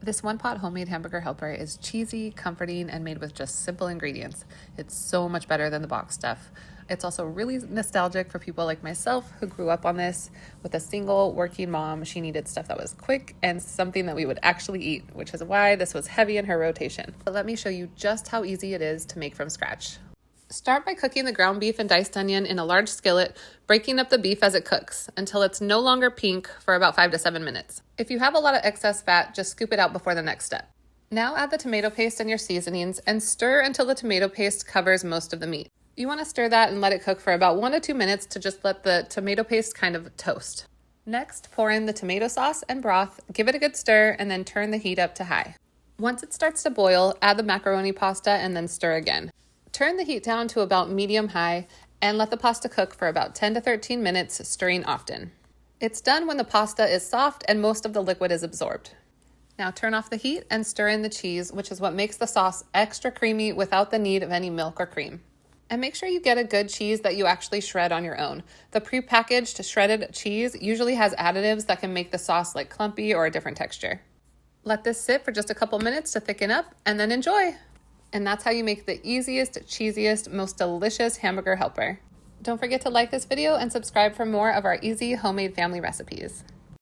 This one-pot homemade hamburger helper is cheesy, comforting, and made with just simple ingredients. It's so much better than the box stuff. It's also really nostalgic for people like myself who grew up on this. With a single working mom, she needed stuff that was quick and something that we would actually eat, which is why this was heavy in her rotation. But let me show you just how easy it is to make from scratch. Start by cooking the ground beef and diced onion in a large skillet, breaking up the beef as it cooks until it's no longer pink for about 5 to 7 minutes. If you have a lot of excess fat, just scoop it out before the next step. Now add the tomato paste and your seasonings and stir until the tomato paste covers most of the meat. You want to stir that and let it cook for about 1 to 2 minutes to just let the tomato paste kind of toast. Next, pour in the tomato sauce and broth, give it a good stir, and then turn the heat up to high. Once it starts to boil, add the macaroni pasta and then stir again. Turn the heat down to about medium-high and let the pasta cook for about 10 to 13 minutes, stirring often. It's done when the pasta is soft and most of the liquid is absorbed. Now turn off the heat and stir in the cheese, which is what makes the sauce extra creamy without the need of any milk or cream. And make sure you get a good cheese that you actually shred on your own. The prepackaged shredded cheese usually has additives that can make the sauce like clumpy or a different texture. Let this sit for just a couple minutes to thicken up and then enjoy. And that's how you make the easiest, cheesiest, most delicious hamburger helper. Don't forget to like this video and subscribe for more of our easy homemade family recipes.